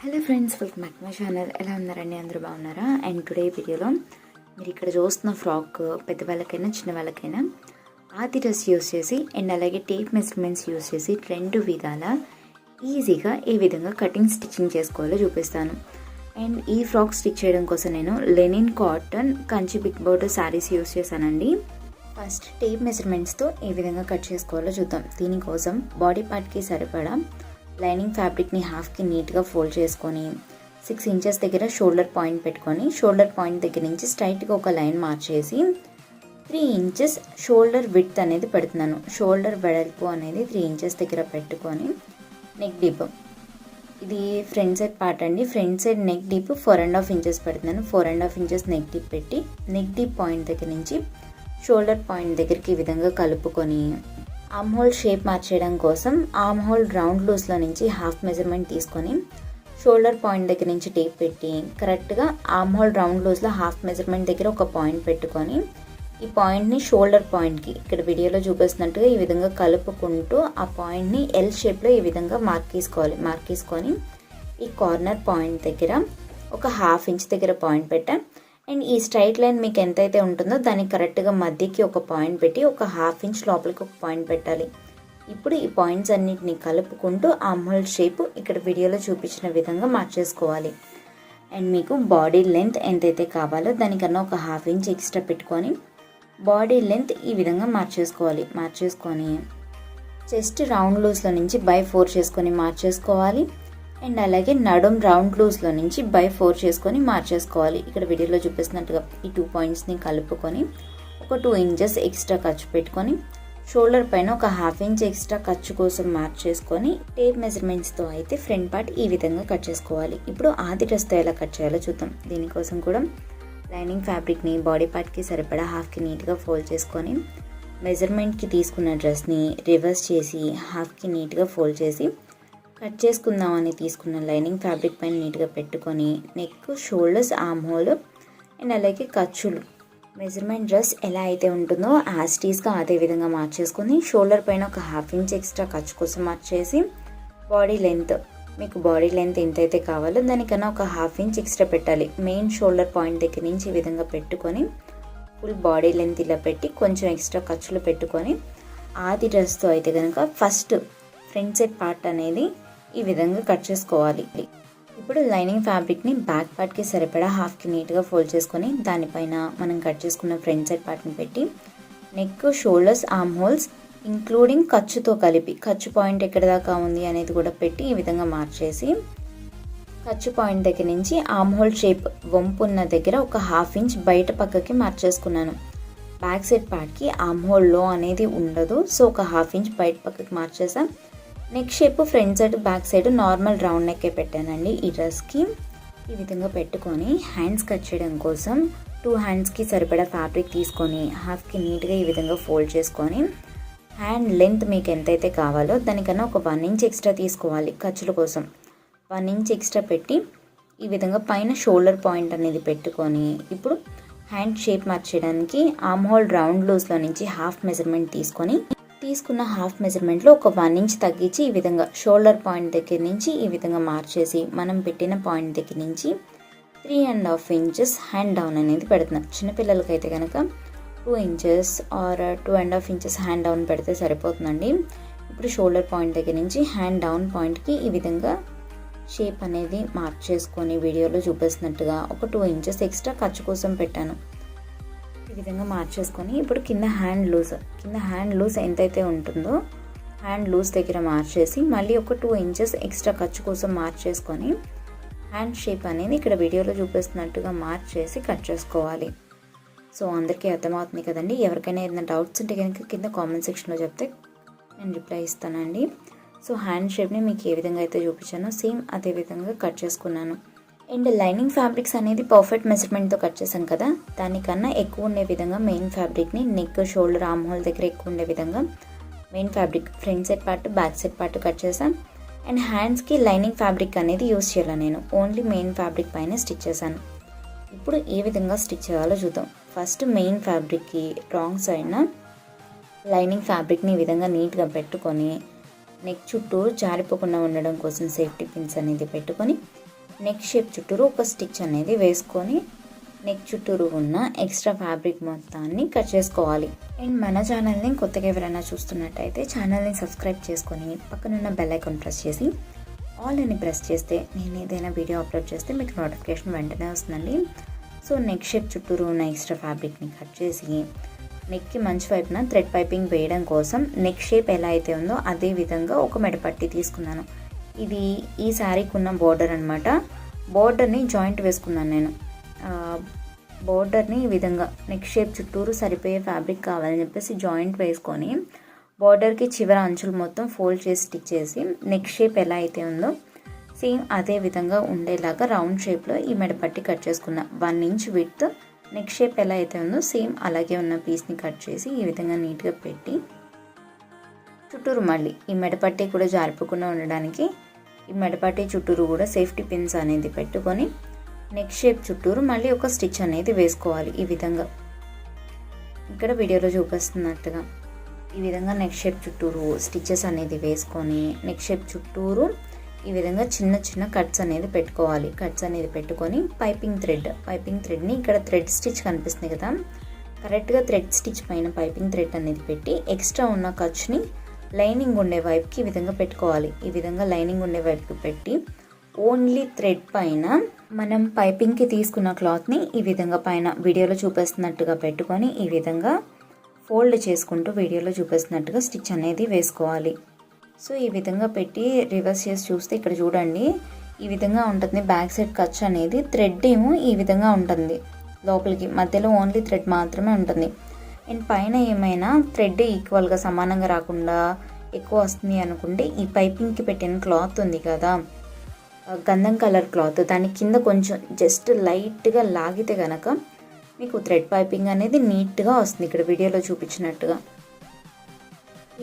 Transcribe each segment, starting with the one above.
Hello friends, welcome back my channel. ఎలా ఉన్నారండి? అందరూ బాగున్నారా? అండ్ టుడే వీడియోలో మీరు ఇక్కడ చూస్తున్న ఫ్రాక్ పెద్దవాళ్ళకైనా చిన్నవాళ్ళకైనా ఆది డ్రెస్ యూస్ చేసి అండ్ అలాగే టేప్ మెజర్మెంట్స్ యూస్ చేసి రెండు విధాల ఈజీగా ఏ విధంగా కటింగ్ స్టిచ్చింగ్ చేసుకోవాలో చూపిస్తాను. అండ్ ఈ ఫ్రాక్ స్టిచ్ చేయడం కోసం నేను linen cotton Kanchi big border saris use చేశానండి. ఫస్ట్ టేప్ మెజర్మెంట్స్తో ఏ విధంగా కట్ చేసుకోవాలో చూద్దాం. దీనికోసం బాడీ పార్ట్కి సరిపడా లైనింగ్ ఫ్యాబ్రిక్ని హాఫ్కి నీట్గా ఫోల్డ్ చేసుకొని 6 ఇంచెస్ దగ్గర షోల్డర్ పాయింట్ పెట్టుకొని షోల్డర్ పాయింట్ దగ్గర నుంచి స్ట్రైట్గా ఒక లైన్ మార్చేసి 3 ఇంచెస్ షోల్డర్ విడ్త్ అనేది పెడుతున్నాను. షోల్డర్ వెడల్పు అనేది 3 ఇంచెస్ దగ్గర పెట్టుకొని నెక్ డీప్, ఇది ఫ్రంట్ సైడ్ పార్ట్ అండి. Front side neck deep 4.5 inches పెడుతున్నాను. 4.5 ఇంచెస్ నెక్ డీప్ పెట్టి నెక్ డీప్ పాయింట్ దగ్గర నుంచి షోల్డర్ పాయింట్ దగ్గరికి ఈ విధంగా కలుపుకొని ఆర్మ్ హోల్ షేప్ మార్చేయడం కోసం ఆర్మ్ హోల్ రౌండ్ లూస్లో నుంచి హాఫ్ మెజర్మెంట్ తీసుకొని షోల్డర్ పాయింట్ దగ్గర నుంచి టేప్ పెట్టి కరెక్ట్గా ఆర్మ్ హోల్ రౌండ్ లూస్లో హాఫ్ మెజర్మెంట్ దగ్గర ఒక పాయింట్ పెట్టుకొని ఈ పాయింట్ని షోల్డర్ పాయింట్కి ఇక్కడ వీడియోలో చూపిస్తున్నట్టుగా ఈ విధంగా కలుపుకుంటూ ఆ పాయింట్ని ఎల్ షేప్లో ఈ విధంగా మార్కేసుకొని ఈ కార్నర్ పాయింట్ దగ్గర ఒక హాఫ్ ఇంచ్ దగ్గర పాయింట్ పెట్టాం. అండ్ ఈ స్ట్రైట్ లైన్ మీకు ఎంతైతే ఉంటుందో దానికి కరెక్ట్గా మధ్యకి ఒక పాయింట్ పెట్టి ఒక హాఫ్ ఇంచ్ లోపలికి ఒక పాయింట్ పెట్టాలి. ఇప్పుడు ఈ పాయింట్స్ అన్నిటిని కలుపుకుంటూ ఆర్మ్ హోల్ షేప్ ఇక్కడ వీడియోలో చూపించిన విధంగా మార్చేసుకోవాలి. అండ్ మీకు బాడీ లెంత్ ఎంతైతే కావాలో దానికన్నా ఒక హాఫ్ ఇంచ్ ఎక్స్ట్రా పెట్టుకొని బాడీ లెంత్ ఈ విధంగా మార్చేసుకొని చెస్ట్ రౌండ్ లూస్లో నుంచి బై 4 చేసుకొని మార్చేసుకోవాలి. అండ్ అలాగే నడుం రౌండ్ లూస్లో నుంచి బై 4 చేసుకొని మార్చేసుకోవాలి. ఇక్కడ వీడియోలో చూపిస్తున్నట్టుగా ఈ 2 పాయింట్స్ని కలుపుకొని ఒక 2 ఇంచెస్ ఎక్స్ట్రా ఖర్చు పెట్టుకొని షోల్డర్ పైన ఒక హాఫ్ ఇంచ్ ఎక్స్ట్రా ఖర్చు కోసం మార్చేసుకొని టేప్ మెజర్మెంట్స్తో అయితే ఫ్రంట్ పార్ట్ ఈ విధంగా కట్ చేసుకోవాలి. ఇప్పుడు ఆది డ్రెస్తో ఎలా కట్ చేయాలో చూద్దాం. దీనికోసం కూడా లైనింగ్ ఫ్యాబ్రిక్ని బాడీ పార్ట్కి సరిపడా హాఫ్కి నీట్గా ఫోల్డ్ చేసుకొని మెజర్మెంట్కి తీసుకున్న డ్రెస్ని రివర్స్ చేసి హాఫ్కి నీట్గా ఫోల్డ్ చేసి కట్ చేసుకుందామని తీసుకున్న లైనింగ్ ఫ్యాబ్రిక్ పైన నీట్గా పెట్టుకొని neck, shoulders, arm whole and అలాగే ఖర్చులు మెజర్మెంట్ డ్రెస్ ఎలా అయితే ఉంటుందో యాస్టీస్గా అదే విధంగా మార్చేసుకొని షోల్డర్ పైన ఒక హాఫ్ ఇంచ్ ఎక్స్ట్రా ఖర్చు కోసం మార్చేసి బాడీ లెంత్ మీకు బాడీ లెంత్ ఎంతైతే కావాలో దానికన్నా ఒక హాఫ్ ఇంచ్ ఎక్స్ట్రా పెట్టాలి. మెయిన్ షోల్డర్ పాయింట్ దగ్గర నుంచి ఈ విధంగా పెట్టుకొని ఫుల్ బాడీ లెంత్ ఇలా పెట్టి కొంచెం ఎక్స్ట్రా ఖర్చులు పెట్టుకొని ఆది డ్రెస్తో అయితే కనుక ఫస్ట్ ఫ్రంట్ సైడ్ పార్ట్ అనేది ఈ విధంగా కట్ చేసుకోవాలి. ఇప్పుడు లైనింగ్ ఫ్యాబ్రిక్ని బ్యాక్ పార్ట్కి సరిపడా హాఫ్కి నీట్గా ఫోల్డ్ చేసుకొని దానిపైన మనం కట్ చేసుకున్న ఫ్రంట్ సైడ్ పార్ట్ని పెట్టి neck, shoulders, arm holes including ఖర్చుతో కలిపి ఖర్చు పాయింట్ ఎక్కడ దాకా ఉంది అనేది కూడా పెట్టి ఈ విధంగా మార్చేసి ఖర్చు పాయింట్ దగ్గర నుంచి ఆర్మ్ హోల్ షేప్ వంపు ఉన్న దగ్గర ఒక హాఫ్ ఇంచ్ బయట పక్కకి మార్చేసుకున్నాను. బ్యాక్ సైడ్ పార్ట్కి ఆర్మ్ హోల్ లో అనేది ఉండదు, సో ఒక హాఫ్ ఇంచ్ బయట పక్కకి మార్చేసాం. Neck shape front side back side normal round నెక్కే పెట్టానండి ఈ డ్రెస్కి. ఈ విధంగా పెట్టుకొని హ్యాండ్స్ కట్ చేయడం కోసం 2 హ్యాండ్స్కి సరిపడా ఫ్యాబ్రిక్ తీసుకొని హాఫ్కి నీట్గా ఈ విధంగా ఫోల్డ్ చేసుకొని హ్యాండ్ లెంత్ మీకు ఎంతైతే కావాలో దానికన్నా ఒక 1 ఇంచ్ ఎక్స్ట్రా తీసుకోవాలి. ఖర్చుల కోసం 1 ఇంచ్ ఎక్స్ట్రా పెట్టి ఈ విధంగా పైన షోల్డర్ పాయింట్ అనేది పెట్టుకొని ఇప్పుడు హ్యాండ్ షేప్ మార్చడానికి ఆర్మ్ హోల్ రౌండ్ లూస్లో నుంచి హాఫ్ మెజర్మెంట్ తీసుకున్న హాఫ్ మెజర్మెంట్లో ఒక 1 ఇంచ్ తగ్గించి ఈ విధంగా షోల్డర్ పాయింట్ దగ్గర నుంచి ఈ విధంగా మార్చేసి మనం పెట్టిన పాయింట్ దగ్గర నుంచి 3.5 ఇంచెస్ హ్యాండ్ డౌన్ అనేది పెడుతున్నాం. చిన్నపిల్లలకైతే కనుక 2 inches are 2.5 inches hand down పెడితే సరిపోతుందండి. ఇప్పుడు షోల్డర్ పాయింట్ దగ్గర నుంచి హ్యాండ్ డౌన్ పాయింట్కి ఈ విధంగా షేప్ అనేది మార్చేసుకొని వీడియోలో చూపిస్తున్నట్టుగా ఒక 2 ఇంచెస్ ఎక్స్ట్రా ఖర్చు కోసం పెట్టాను. ఈ విధంగా మార్చేసుకొని ఇప్పుడు కింద హ్యాండ్ లూజ్ ఎంతైతే ఉంటుందో హ్యాండ్ లూజ్ దగ్గర మార్చేసి మళ్ళీ ఒక 2 ఇంచెస్ ఎక్స్ట్రా ఖర్చు కోసం మార్చేసుకొని హ్యాండ్ షేప్ అనేది ఇక్కడ వీడియోలో చూపిస్తున్నట్టుగా మార్చేసి కట్ చేసుకోవాలి. సో అందరికీ అర్థమవుతుంది కదండి. ఎవరికైనా ఏదైనా డౌట్స్ ఉంటే కనుక కింద కామెంట్ సెక్షన్లో చెప్తే నేను రిప్లై ఇస్తానండి. సో హ్యాండ్ షేప్ని మీకు ఏ విధంగా అయితే చూపించానో సేమ్ అదే విధంగా కట్ చేసుకున్నాను. అండ్ లైనింగ్ ఫ్యాబ్రిక్స్ అనేది పర్ఫెక్ట్ మెజర్మెంట్తో కట్ చేసాం కదా, దానికన్నా ఎక్కువ ఉండే విధంగా మెయిన్ ఫ్యాబ్రిక్ని నెక్, షోల్డర్, ఆర్మ్ హోల్ దగ్గర ఎక్కువ ఉండే విధంగా main fabric front side part, back side part cut చేసాం. అండ్ హ్యాండ్స్కి లైనింగ్ ఫ్యాబ్రిక్ అనేది యూస్ చేయాలి. నేను ఓన్లీ మెయిన్ ఫ్యాబ్రిక్ పైన స్టిచ్ చేశాను. ఇప్పుడు ఏ విధంగా స్టిచ్ చేయాలో చూద్దాం. ఫస్ట్ మెయిన్ ఫ్యాబ్రిక్కి రాంగ్ సైడ్న లైనింగ్ ఫ్యాబ్రిక్ని ఈ విధంగా నీట్గా పెట్టుకొని నెక్ చుట్టూ జారిపోకుండా ఉండడం కోసం సేఫ్టీ పిన్స్ అనేది పెట్టుకొని నెక్ షేప్ చుట్టూరు ఒక స్టిచ్ అనేది వేసుకొని నెక్ చుట్టూరు ఉన్న ఎక్స్ట్రా ఫ్యాబ్రిక్ మొత్తాన్ని కట్ చేసుకోవాలి. అండ్ మన ఛానల్ని కొత్తగా ఎవరైనా చూస్తున్నట్టయితే ఛానల్ని సబ్స్క్రైబ్ చేసుకొని పక్కనున్న బెల్ ఐకాన్ ప్రెస్ చేసి ఆల్ అని ప్రెస్ చేస్తే నేను ఏదైనా వీడియో అప్లోడ్ చేస్తే మీకు నోటిఫికేషన్ వెంటనే వస్తుందండి. సో నెక్ షేప్ చుట్టూరు ఉన్న ఎక్స్ట్రా ఫ్యాబ్రిక్ని కట్ చేసి నెక్కి మంచి వైపున థ్రెడ్ పైపింగ్ వేయడం కోసం నెక్ షేప్ ఎలా అయితే ఉందో అదే విధంగా ఒక మెడపట్టి తీసుకున్నాను. ఇది ఈ శారీకి ఉన్న బోర్డర్ అనమాట. బోర్డర్ని జాయింట్ వేసుకున్నాను నేను. బోర్డర్ని ఈ విధంగా నెక్ షేప్ చుట్టూరు సరిపోయే ఫ్యాబ్రిక్ కావాలని చెప్పేసి జాయింట్ వేసుకొని బోర్డర్కి చివర అంచులు మొత్తం ఫోల్డ్ చేసి స్టిచ్ చేసి నెక్ షేప్ ఎలా అయితే ఉందో సేమ్ అదే విధంగా ఉండేలాగా రౌండ్ షేప్లో ఈ మెడపట్టి కట్ చేసుకున్నా. 1 ఇంచ్ విడ్త్ నెక్ షేప్ ఎలా అయితే ఉందో సేమ్ అలాగే ఉన్న పీస్ని కట్ చేసి ఈ విధంగా నీట్గా పెట్టి చుట్టూరు మళ్ళీ ఈ మెడపట్టి కూడా జారిపోకుండా ఉండడానికి ఈ మెడపట్టి చుట్టూరు కూడా సేఫ్టీ పిన్స్ అనేది పెట్టుకొని నెక్ షేప్ చుట్టూరు మళ్ళీ ఒక స్టిచ్ అనేది వేసుకోవాలి. ఈ విధంగా ఇక్కడ వీడియోలో చూపిస్తున్నట్టుగా ఈ విధంగా నెక్ షేప్ చుట్టూరు స్టిచెస్ అనేది వేసుకొని నెక్ షేప్ చుట్టూరు ఈ విధంగా చిన్న చిన్న కట్స్ అనేది పెట్టుకోవాలి. కట్స్ అనేది పెట్టుకొని పైపింగ్ థ్రెడ్ని ఇక్కడ థ్రెడ్ స్టిచ్ కనిపిస్తుంది కదా, కరెక్ట్గా థ్రెడ్ స్టిచ్ పైన పైపింగ్ థ్రెడ్ అనేది పెట్టి ఎక్స్ట్రా ఉన్న ఖర్చుని లైనింగ్ ఉండే వైపుకి ఈ విధంగా పెట్టుకోవాలి. ఈ విధంగా లైనింగ్ ఉండే వైపుకి పెట్టి ఓన్లీ థ్రెడ్ పైన మనం పైపింగ్కి తీసుకున్న క్లాత్ని ఈ విధంగా పైన వీడియోలో చూపిస్తున్నట్టుగా పెట్టుకొని ఈ విధంగా ఫోల్డ్ చేసుకుంటూ వీడియోలో చూపిస్తున్నట్టుగా స్టిచ్ అనేది వేసుకోవాలి. సో ఈ విధంగా పెట్టి రివర్స్ చేసి చూస్తే ఇక్కడ చూడండి ఈ విధంగా ఉంటుంది. బ్యాక్ సైడ్ ఖర్చు అనేది థ్రెడ్ ఏమో ఈ విధంగా ఉంటుంది లోపలికి, మధ్యలో ఓన్లీ థ్రెడ్ మాత్రమే ఉంటుంది. అండ్ పైన ఏమైనా థ్రెడ్ ఈక్వల్గా సమానంగా రాకుండా ఎక్కువ వస్తుంది అనుకుంటే ఈ పైపింగ్కి పెట్టిన క్లాత్ ఉంది కదా, గంధం కలర్ క్లాత్, దాని కింద కొంచెం జస్ట్ లైట్గా లాగితే కనుక మీకు థ్రెడ్ పైపింగ్ అనేది నీట్గా వస్తుంది ఇక్కడ వీడియోలో చూపించినట్టుగా.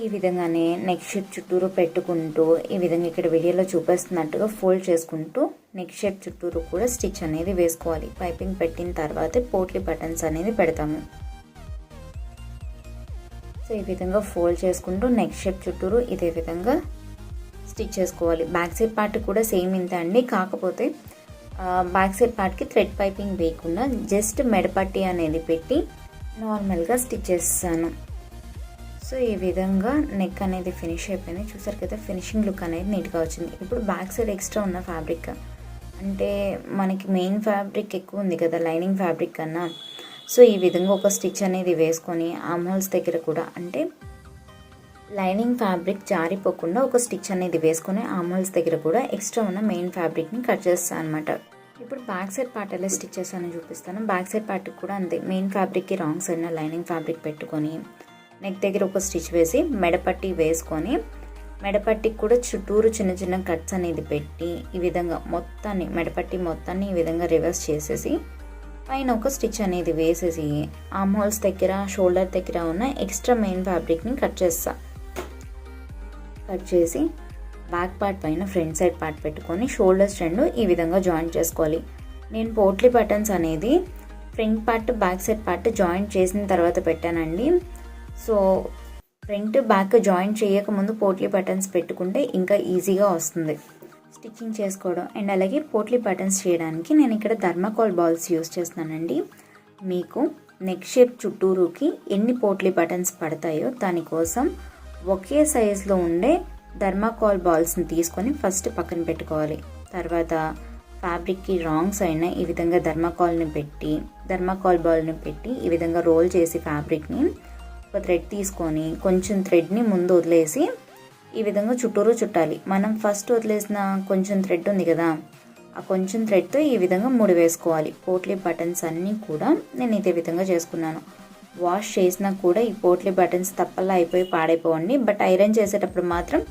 ఈ విధంగానే నెక్ షేప్ చుట్టూరు పెట్టుకుంటూ ఈ విధంగా ఇక్కడ వీడియోలో చూపిస్తున్నట్టుగా ఫోల్డ్ చేసుకుంటూ నెక్ షేప్ చుట్టూరు కూడా స్టిచ్ అనేది వేసుకోవాలి. పైపింగ్ పెట్టిన తర్వాతే పోట్లీ బటన్స్ అనేది పెడతాము. సో ఈ విధంగా ఫోల్డ్ చేసుకుంటూ నెక్ షేప్ చుట్టూరు ఇదే విధంగా స్టిచ్ చేసుకోవాలి. బ్యాక్ సైడ్ పార్ట్ కూడా సేమ్ ఇంత అండి, కాకపోతే బ్యాక్ సైడ్ పార్ట్కి థ్రెడ్ పైపింగ్ వేయకుండా జస్ట్ మెడపట్టి అనేది పెట్టి నార్మల్గా స్టిచ్ చేస్తాను. సో ఈ విధంగా నెక్ అనేది ఫినిష్ అయిపోయింది. చూసారు కదా, ఫినిషింగ్ లుక్ అనేది నీట్గా వచ్చింది. ఇప్పుడు బ్యాక్ సైడ్ ఎక్స్ట్రా ఉన్న ఫ్యాబ్రిక్ అంటే మనకి మెయిన్ ఫ్యాబ్రిక్ ఎక్కువ ఉంది కదా లైనింగ్ ఫ్యాబ్రిక్ కన్నా. సో ఈ విధంగా ఒక స్టిచ్ అనేది వేసుకొని ఆర్మ్ హోల్స్ దగ్గర కూడా అంటే లైనింగ్ ఫ్యాబ్రిక్ జారిపోకుండా ఒక స్టిచ్ అనేది వేసుకొని ఆర్మ్ హోల్స్ దగ్గర కూడా ఎక్స్ట్రా ఉన్న మెయిన్ ఫ్యాబ్రిక్ని కట్ చేస్తాను అనమాట. ఇప్పుడు బ్యాక్ సైడ్ పార్ట్ ఎలా స్టిచ్ చేస్తానో చూపిస్తాను. బ్యాక్ సైడ్ పార్ట్కి కూడా అంతే, మెయిన్ ఫ్యాబ్రిక్కి రాంగ్ సైడ్న లైనింగ్ ఫ్యాబ్రిక్ పెట్టుకొని నెక్ దగ్గర ఒక స్టిచ్ వేసి మెడపట్టి వేసుకొని మెడపట్టికి కూడా చుట్టూరు చిన్న చిన్న కట్స్ అనేది పెట్టి ఈ విధంగా మొత్తాన్ని మెడపట్టి మొత్తాన్ని ఈ విధంగా రివర్స్ చేసేసి పైన ఒక స్టిచ్ అనేది వేసేసి ఆర్మ్ హోల్స్ దగ్గర షోల్డర్ దగ్గర ఉన్న ఎక్స్ట్రా మెయిన్ ఫ్యాబ్రిక్ని కట్ చేసి బ్యాక్ పార్ట్ పైన ఫ్రంట్ సైడ్ పార్ట్ పెట్టుకొని షోల్డర్స్ రెండు ఈ విధంగా జాయింట్ చేసుకోవాలి. నేను పోట్లీ బటన్స్ అనేది front part back side part joint చేసిన తర్వాత పెట్టానండి. సో ఫ్రంట్ బ్యాక్ జాయింట్ చేయకముందు పోట్లీ బటన్స్ పెట్టుకుంటే ఇంకా ఈజీగా వస్తుంది స్టిచ్చింగ్ చేసుకోవడం. అండ్ అలాగే పోట్లీ బటన్స్ చేయడానికి నేను ఇక్కడ థర్మాకోల్ బాల్స్ యూస్ చేస్తున్నానండి. మీకు నెక్ షేప్ చుట్టూరుకి ఎన్ని పోట్లీ బటన్స్ పడతాయో దానికోసం ఒకే సైజులో ఉండే థర్మాకోల్ బాల్స్ని తీసుకొని ఫస్ట్ పక్కన పెట్టుకోవాలి. తర్వాత ఫ్యాబ్రిక్కి రాంగ్ సైడ్న ఈ విధంగా థర్మాకోల్ బాల్ని పెట్టి ఈ విధంగా రోల్ చేసి ఫ్యాబ్రిక్ని ఒక థ్రెడ్ తీసుకొని కొంచెం థ్రెడ్ని ముందు వదిలేసి ఈ విధంగా చుట్టూరు చుట్టాలి. మనం ఫస్ట్ వదిలేసిన కొంచెం థ్రెడ్ ఉంది కదా, ఆ కొంచెం థ్రెడ్తో ఈ విధంగా ముడి వేసుకోవాలి. పోట్లీ బటన్స్ అన్నీ కూడా నేను ఇదే విధంగా చేసుకున్నాను. వాష్ చేసినా కూడా ఈ పోట్లీ బటన్స్ తప్పల్లా అయిపోయి పాడైపోవండి. బట్ ఐరన్ చేసేటప్పుడు మాత్రం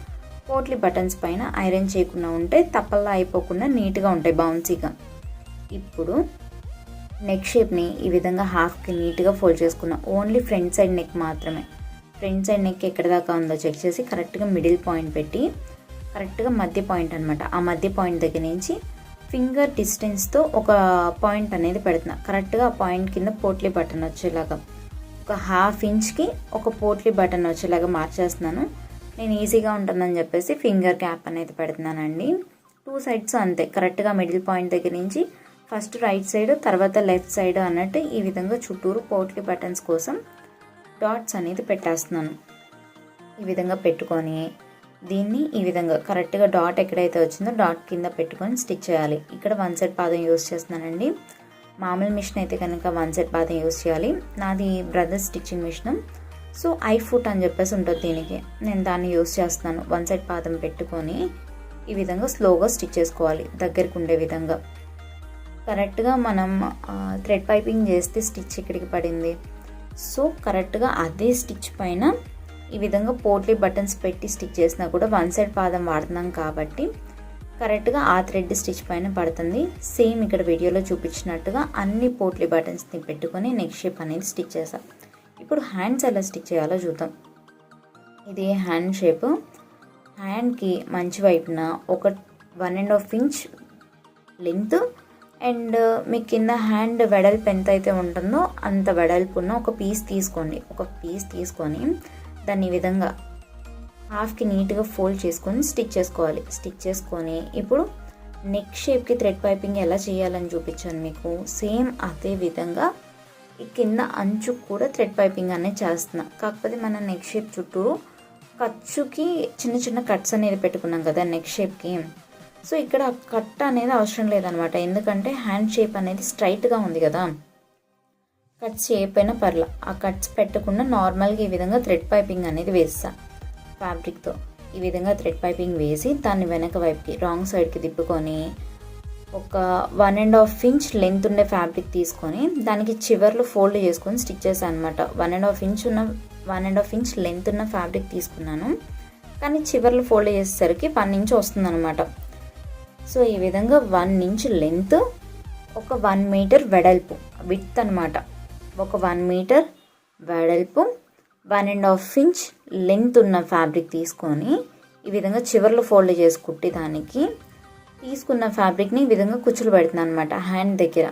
పోట్లీ బటన్స్ పైన ఐరన్ చేయకుండా ఉంటే తప్పల్లా అయిపోకుండా నీట్గా ఉంటాయి, బౌన్సీగా. ఇప్పుడు నెక్ షేప్ని ఈ విధంగా హాఫ్కి నీట్గా ఫోల్డ్ చేసుకున్నాం. ఓన్లీ ఫ్రంట్ సైడ్ నెక్ మాత్రమే. ఫ్రంట్ సైడ్ నెక్ ఎక్కడ దాకా ఉందో చెక్ చేసి కరెక్ట్గా మిడిల్ పాయింట్ పెట్టి కరెక్ట్గా మధ్య పాయింట్ అనమాట, ఆ మధ్య పాయింట్ దగ్గర నుంచి ఫింగర్ డిస్టెన్స్తో ఒక పాయింట్ అనేది పెడుతున్నా. కరెక్ట్గా ఆ పాయింట్ కింద పోట్లీ బటన్ వచ్చేలాగా ఒక 1/2 ఇంచ్కి ఒక పోట్లీ బటన్ వచ్చేలాగా మార్చేస్తున్నాను. నేను ఈజీగా ఉంటుందని చెప్పేసి ఫింగర్ క్యాప్ అనేది పెడుతున్నానండి. 2 2 సైడ్స్ అంతే కరెక్ట్గా మిడిల్ పాయింట్ దగ్గర నుంచి ఫస్ట్ రైట్ సైడ్ తర్వాత లెఫ్ట్ సైడ్ అన్నట్టు ఈ విధంగా చుట్టూరు పోట్లీ బటన్స్ కోసం డాట్స్ అనేది పెట్టేస్తున్నాను. ఈ విధంగా పెట్టుకొని దీన్ని ఈ విధంగా కరెక్ట్గా డాట్ ఎక్కడైతే వచ్చిందో డాట్ కింద పెట్టుకొని స్టిచ్ చేయాలి. ఇక్కడ 1 సైడ్ పాదం యూస్ చేస్తున్నానండి. మామూలు మిషన్ అయితే కనుక 1 సైడ్ పాదం యూస్ చేయాలి. నాది brothers stitching machine, so I foot అని చెప్పేసి ఉంటుంది దీనికి. నేను దాన్ని యూస్ చేస్తున్నాను. 1 సైడ్ పాదం పెట్టుకొని ఈ విధంగా స్లోగా స్టిచ్ చేసుకోవాలి దగ్గరికి ఉండే విధంగా. కరెక్ట్గా మనం థ్రెడ్ పైపింగ్ చేస్తే స్టిచ్ ఇక్కడికి పడింది. సో కరెక్ట్గా అదే స్టిచ్ పైన ఈ విధంగా పోట్లీ బటన్స్ పెట్టి స్టిచ్ చేసినా కూడా 1 సైడ్ పాదం వాడుతున్నాం కాబట్టి కరెక్ట్గా ఆ థ్రెడ్ స్టిచ్ పైన పడుతుంది. సేమ్ ఇక్కడ వీడియోలో చూపించినట్టుగా అన్ని పోట్లీ బటన్స్ని పెట్టుకొని నెక్ షేప్ అనేది స్టిచ్ చేసాం. ఇప్పుడు హ్యాండ్స్ ఎలా స్టిచ్ చేయాలో చూద్దాం. ఇది హ్యాండ్ షేప్. హ్యాండ్కి మంచి వైపున ఒక 1.5 ఇంచ్ లెంత్ అండ్ మీ కింద హ్యాండ్ వెడల్పు ఎంత అయితే ఉంటుందో అంత వెడల్పున్న ఒక పీస్ తీసుకోండి. ఒక పీస్ తీసుకొని దాన్ని ఈ విధంగా హాఫ్కి నీట్గా ఫోల్డ్ చేసుకొని స్టిచ్ చేసుకోవాలి. స్టిచ్ చేసుకొని ఇప్పుడు నెక్ షేప్కి థ్రెడ్ పైపింగ్ ఎలా చేయాలని చూపించాను మీకు. సేమ్ అదే విధంగా ఈ కింద అంచుకు కూడా థ్రెడ్ పైపింగ్ అనేది చేస్తున్నా. కాకపోతే మన నెక్ షేప్ చుట్టూరు ఖర్చుకి చిన్న చిన్న కట్స్ అనేది పెట్టుకున్నాం కదా నెక్ షేప్కి. సో ఇక్కడ కట్ అనేది అవసరం లేదనమాట, ఎందుకంటే హ్యాండ్ షేప్ అనేది స్ట్రైట్గా ఉంది కదా. కట్స్ చేయకపోయినా పర్లా, ఆ కట్స్ పెట్టకుండా నార్మల్గా ఈ విధంగా థ్రెడ్ పైపింగ్ అనేది వేస్తా. ఫ్యాబ్రిక్తో ఈ విధంగా థ్రెడ్ పైపింగ్ వేసి దాన్ని వెనక వైపుకి రాంగ్ సైడ్కి తిప్పుకొని ఒక 1.5 ఇంచ్ లెంత్ ఉండే ఫ్యాబ్రిక్ తీసుకొని దానికి చివర్లు ఫోల్డ్ చేసుకొని స్టిచ్ చేశాను అనమాట. 1.5 ఇంచ్ లెంత్ ఉన్న ఫ్యాబ్రిక్ తీసుకున్నాను, కానీ చివర్లు ఫోల్డ్ చేసేసరికి 1 ఇంచ్ వస్తుంది అనమాట. సో ఈ విధంగా 1 ఇంచ్ లెంత్, ఒక 1 మీటర్ వెడల్పు విడ్త్ అనమాట. ఒక 1 మీటర్ వెడల్పు 1.5 ఇంచ్ లెంత్ ఉన్న ఫ్యాబ్రిక్ తీసుకొని ఈ విధంగా చివర్లు ఫోల్డ్ చేసి కుట్టి దానికి తీసుకున్న ఫ్యాబ్రిక్ని ఈ విధంగా కుచ్చులు పెడుతున్నాను అనమాట. హ్యాండ్ దగ్గర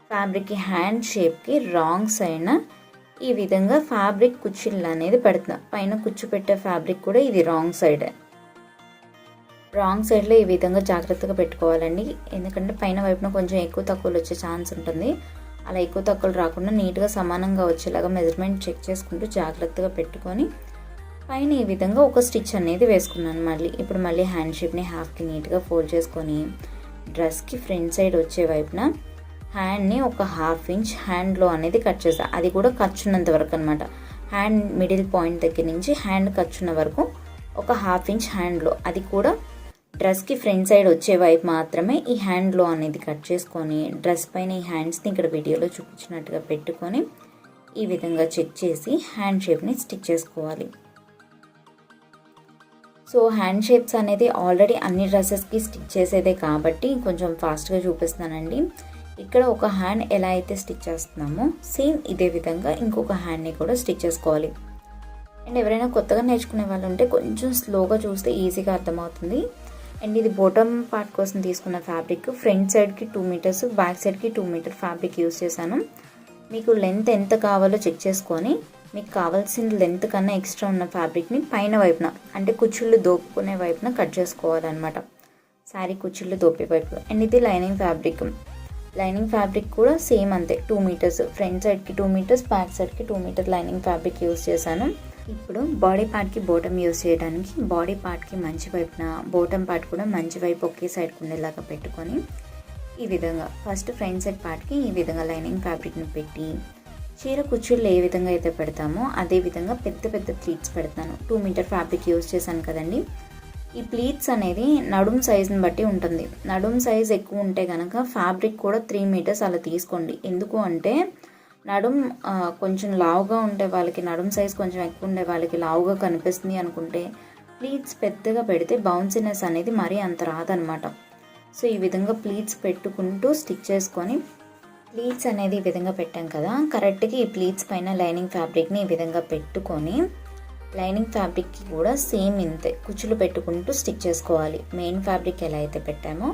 ఫ్యాబ్రిక్కి హ్యాండ్ షేప్కి రాంగ్ సైడ్న ఈ విధంగా ఫ్యాబ్రిక్ కుచ్చులు అనేది పెడుతున్నా. పైన కుచ్చు పెట్టే ఫ్యాబ్రిక్ కూడా ఇది రాంగ్ సైడ్. రాంగ్ సైడ్లో ఈ విధంగా జాగ్రత్తగా పెట్టుకోవాలండి, ఎందుకంటే పైన వైపున కొంచెం ఎక్కువ తక్కువలు వచ్చే ఛాన్స్ ఉంటుంది. అలా ఎక్కువ తక్కువలు రాకుండా నీట్గా సమానంగా వచ్చేలాగా మెజర్మెంట్ చెక్ చేసుకుంటూ జాగ్రత్తగా పెట్టుకొని పైన ఈ విధంగా ఒక స్టిచ్ అనేది వేసుకున్నాను. ఇప్పుడు మళ్ళీ హ్యాండ్ షేప్ని హాఫ్కి నీట్గా ఫోల్డ్ చేసుకొని డ్రెస్కి ఫ్రంట్ సైడ్ వచ్చే వైపున హ్యాండ్ని ఒక 1/2 ఇంచ్ హ్యాండ్లో అనేది కట్ చేస్తాను. అది కూడా ఖర్చున్నంత వరకు అనమాట. హ్యాండ్ మిడిల్ పాయింట్ దగ్గర నుంచి హ్యాండ్ ఖర్చున్న వరకు ఒక 1/2 ఇంచ్ హ్యాండ్లో, అది కూడా డ్రెస్కి ఫ్రంట్ సైడ్ వచ్చే వైపు మాత్రమే ఈ హ్యాండ్లో అనేది కట్ చేసుకొని డ్రెస్ పైన ఈ హ్యాండ్స్ని ఇక్కడ వీడియోలో చూపించినట్టుగా పెట్టుకొని ఈ విధంగా చెక్ చేసి హ్యాండ్ షేప్ని స్టిచ్ చేసుకోవాలి. సో హ్యాండ్ షేప్స్ అనేది ఆల్రెడీ అన్ని డ్రెస్సెస్కి స్టిచ్ చేసేదే కాబట్టి కొంచెం ఫాస్ట్గా చూపిస్తానండి. ఇక్కడ ఒక హ్యాండ్ ఎలా అయితే స్టిచ్ చేస్తున్నామో సేమ్ ఇదే విధంగా ఇంకొక హ్యాండ్ని కూడా స్టిచ్ చేసుకోవాలి. అండ్ ఎవరైనా కొత్తగా నేర్చుకునే వాళ్ళు ఉంటే కొంచెం స్లోగా చూస్తే ఈజీగా అర్థమవుతుంది. అండ్ ఇది బాటమ్ పార్ట్ కోసం తీసుకున్న ఫ్యాబ్రిక్. ఫ్రంట్ సైడ్కి 2 మీటర్స్, బ్యాక్ సైడ్కి 2 మీటర్ ఫ్యాబ్రిక్ యూస్ చేశాను. మీకు లెంత్ ఎంత కావాలో చెక్ చేసుకొని మీకు కావాల్సిన లెంత్ కన్నా ఎక్స్ట్రా ఉన్న ఫ్యాబ్రిక్ని పైన వైపున అంటే కుచ్చుళ్ళు దోపుకునే వైపున కట్ చేసుకోవాలన్నమాట. శారీ కుచ్చుళ్ళు దోపే వైపు. అండ్ ఇది లైనింగ్ ఫ్యాబ్రిక్. లైనింగ్ ఫ్యాబ్రిక్ కూడా సేమ్ అంతే, 2 మీటర్స్. ఫ్రంట్ సైడ్కి 2 మీటర్స్, బ్యాక్ సైడ్కి 2 మీటర్ లైనింగ్ ఫ్యాబ్రిక్ యూస్ చేశాను. ఇప్పుడు బాడీ పార్ట్కి బాటమ్ యూస్ చేయడానికి బాడీ పార్ట్కి మంచి వైపున బాటమ్ పార్ట్ కూడా మంచి వైపు ఒకే సైడ్కి ఉండేలాగా పెట్టుకొని ఈ విధంగా ఫస్ట్ ఫ్రంట్ సైడ్ పార్ట్కి ఈ విధంగా లైనింగ్ ఫ్యాబ్రిక్ని పెట్టి చీర కుచ్చుళ్ళు ఏ విధంగా అయితే పెడతామో అదే విధంగా పెద్ద పెద్ద ప్లీట్స్ పెడతాను. 2 మీటర్ ఫ్యాబ్రిక్ యూస్ చేశాను కదండి. ఈ ప్లీట్స్ అనేది నడుం సైజుని బట్టి ఉంటుంది. నడుం సైజ్ ఎక్కువ ఉంటే కనుక ఫ్యాబ్రిక్ కూడా 3 మీటర్స్ అలా తీసుకోండి. ఎందుకు అంటే నడుం కొంచెం లావుగా ఉండే వాళ్ళకి, నడుం సైజ్ కొంచెం ఎక్కువ ఉండే వాళ్ళకి లావుగా కనిపిస్తుంది అనుకుంటే ప్లీట్స్ పెద్దగా పెడితే బౌన్సీనెస్ అనేది మరీ అంత రాదనమాట. సో ఈ విధంగా ప్లీట్స్ పెట్టుకుంటూ స్టిచ్ చేసుకొని ప్లీట్స్ అనేది ఈ విధంగా పెట్టాం కదా, కరెక్ట్గా ఈ ప్లీట్స్ పైన లైనింగ్ ఫ్యాబ్రిక్ని ఈ విధంగా పెట్టుకొని లైనింగ్ ఫ్యాబ్రిక్కి కూడా సేమ్ ఇంతే కుచ్చులు పెట్టుకుంటూ స్టిచ్ చేసుకోవాలి. మెయిన్ ఫ్యాబ్రిక్ ఎలా అయితే పెట్టామో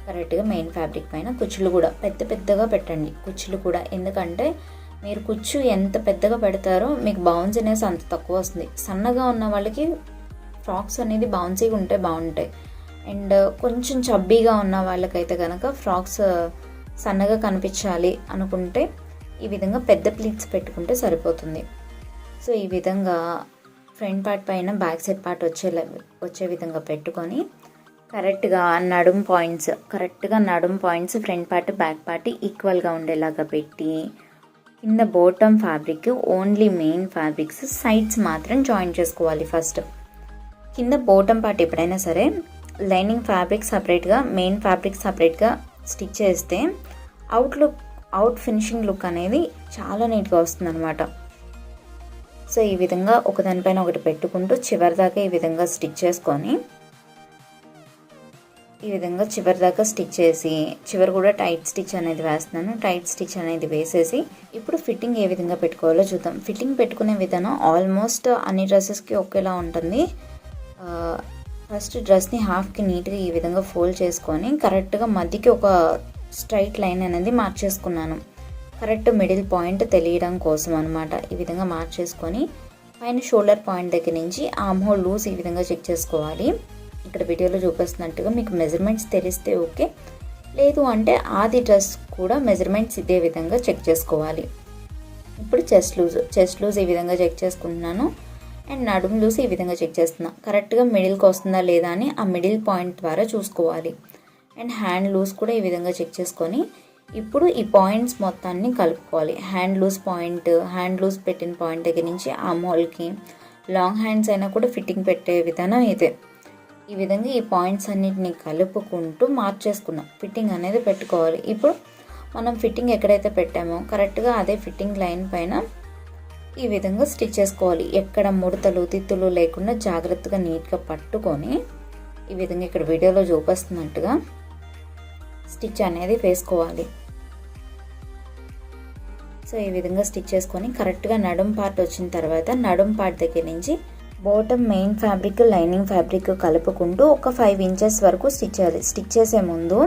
కరెక్ట్గా మెయిన్ ఫ్యాబ్రిక్ పైన కుచ్చులు కూడా పెద్ద పెద్దగా పెట్టండి. కుచ్చులు కూడా, ఎందుకంటే మీరు కుచ్చు ఎంత పెద్దగా పెడతారో మీకు బౌన్సీనెస్ అంత తక్కువ వస్తుంది. సన్నగా ఉన్న వాళ్ళకి ఫ్రాక్స్ అనేది బౌన్సీగా ఉంటే బాగుంటాయి. అండ్ కొంచెం చబ్బీగా ఉన్న వాళ్ళకైతే కనుక ఫ్రాక్స్ సన్నగా కనిపించాలి అనుకుంటే ఈ విధంగా పెద్ద ప్లీట్స్ పెట్టుకుంటే సరిపోతుంది. సో ఈ విధంగా ఫ్రంట్ పార్ట్ పైన బ్యాక్ సైడ్ పార్ట్ వచ్చే విధంగా పెట్టుకొని కరెక్ట్గా నడుం points front part back part ఈక్వల్గా ఉండేలాగా పెట్టి కింద bottom fabric only main fabrics sides మాత్రం జాయిన్ చేసుకోవాలి. ఫస్ట్ కింద బాటమ్ పార్ట్ ఎప్పుడైనా సరే లైనింగ్ ఫ్యాబ్రిక్ సపరేట్గా మెయిన్ ఫ్యాబ్రిక్ సపరేట్గా స్టిచ్ చేస్తే అవుట్ ఫినిషింగ్ లుక్ అనేది చాలా నీట్గా వస్తుంది అనమాట. సో ఈ విధంగా ఒకదానిపైన ఒకటి పెట్టుకుంటూ చివరి దాకా ఈ విధంగా స్టిచ్ చేసుకొని ఈ విధంగా చివరి దాకా స్టిచ్ చేసి చివరి కూడా టైట్ స్టిచ్ అనేది వేస్తున్నాను. టైట్ స్టిచ్ అనేది వేసేసి ఇప్పుడు ఫిట్టింగ్ ఏ విధంగా పెట్టుకోవాలో చూద్దాం. ఫిట్టింగ్ పెట్టుకునే విధానం ఆల్మోస్ట్ అన్ని డ్రెస్సెస్కి ఒకేలా ఉంటుంది. ఫస్ట్ డ్రెస్ని హాఫ్కి నీట్గా ఈ విధంగా ఫోల్డ్ చేసుకొని కరెక్ట్గా మధ్యకి ఒక స్ట్రైట్ లైన్ అనేది మార్చేసుకున్నాను. కరెక్ట్ మిడిల్ పాయింట్ తెలియడం కోసం అనమాట. ఈ విధంగా మార్చేసుకొని పైన షోల్డర్ పాయింట్ దగ్గర నుంచి ఆర్మ్ హోల్ లూజ్ ఈ విధంగా చెక్ చేసుకోవాలి. ఇక్కడ వీడియోలో చూపిస్తున్నట్టుగా మీకు మెజర్మెంట్స్ తెలిస్తే ఓకే, లేదు అంటే ఆది డ్రెస్ కూడా మెజర్మెంట్స్ ఇదే విధంగా చెక్ చేసుకోవాలి. ఇప్పుడు చెస్ట్ లూజ్ ఈ విధంగా చెక్ చేసుకుంటున్నాను. అండ్ నడుము లూజ్ ఈ విధంగా చెక్ చేస్తున్నా. కరెక్ట్గా మిడిల్కి వస్తుందా లేదా అని ఆ మిడిల్ పాయింట్ ద్వారా చూసుకోవాలి. అండ్ హ్యాండ్ లూజ్ కూడా ఈ విధంగా చెక్ చేసుకొని ఇప్పుడు ఈ పాయింట్స్ మొత్తాన్ని కలుపుకోవాలి. హ్యాండ్ లూజ్ పెట్టిన పాయింట్ దగ్గర నుంచి ఆర్మ్ హోల్కి లాంగ్ హ్యాండ్స్ అయినా కూడా ఫిట్టింగ్ పెట్టే విధానం ఇదే. ఈ విధంగా ఈ పాయింట్స్ అన్నిటిని కలుపుకుంటూ మార్చేసుకున్నాం. ఫిట్టింగ్ అనేది పెట్టుకోవాలి. ఇప్పుడు మనం ఫిట్టింగ్ ఎక్కడైతే పెట్టామో కరెక్ట్గా అదే ఫిట్టింగ్ లైన్ పైన ఈ విధంగా స్టిచ్ చేసుకోవాలి. ఎక్కడ ముడతలు తిత్తులు లేకుండా జాగ్రత్తగా నీట్గా పట్టుకొని ఈ విధంగా ఇక్కడ వీడియోలో చూపిస్తున్నట్టుగా స్టిచ్ అనేది వేసుకోవాలి. సో ఈ విధంగా స్టిచ్ చేసుకొని కరెక్ట్గా నడుం పార్ట్ వచ్చిన తర్వాత నడుం పార్ట్ దగ్గర నుంచి bottom main fabric lining fabric కలుపుకుంటూ ఒక 5 ఇంచెస్ వరకు స్టిచ్ చేయాలి. స్టిచ్ చేసే ముందు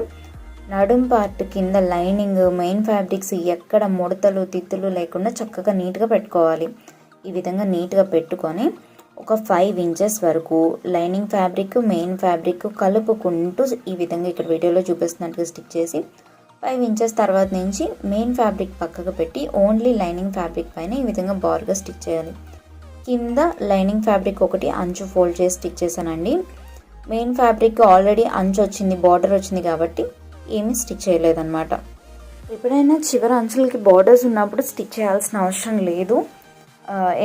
నడుం పార్ట్ కింద లైనింగ్ మెయిన్ ఫ్యాబ్రిక్స్ ఎక్కడ ముడతలు తిత్తులు లేకుండా చక్కగా నీట్గా పెట్టుకోవాలి. ఈ విధంగా నీట్గా పెట్టుకొని ఒక 5 ఇంచెస్ వరకు లైనింగ్ ఫ్యాబ్రిక్ మెయిన్ ఫ్యాబ్రిక్ కలుపుకుంటూ ఈ విధంగా ఇక్కడ వీడియోలో చూపిస్తున్నట్టుగా స్టిచ్ చేసి 5 ఇంచెస్ తర్వాత నుంచి మెయిన్ ఫ్యాబ్రిక్ పక్కకు పెట్టి ఓన్లీ లైనింగ్ ఫ్యాబ్రిక్ పైన ఈ విధంగా బార్గా స్టిచ్ చేయాలి. కింద లైనింగ్ ఫ్యాబ్రిక్ ఒకటి అంచు ఫోల్డ్ చేసి స్టిచ్ చేశానండి. మెయిన్ ఫ్యాబ్రిక్ ఆల్రెడీ అంచు వచ్చింది, బార్డర్ వచ్చింది కాబట్టి ఏమీ స్టిచ్ చేయలేదన్నమాట. ఎప్పుడైనా చివరి అంచులకి బార్డర్స్ ఉన్నప్పుడు స్టిచ్ చేయాల్సిన అవసరం లేదు,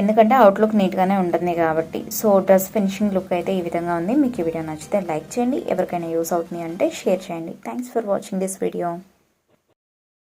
ఎందుకంటే అవుట్లుక్ నీట్గానే ఉంటుంది కాబట్టి. సో డ్రెస్ ఫినిషింగ్ లుక్ అయితే ఈ విధంగా ఉంది. మీకు ఈ వీడియో నచ్చితే లైక్ చేయండి, ఎవరికైనా యూస్ అవుతుంది అంటే షేర్ చేయండి. Thanks for watching this video.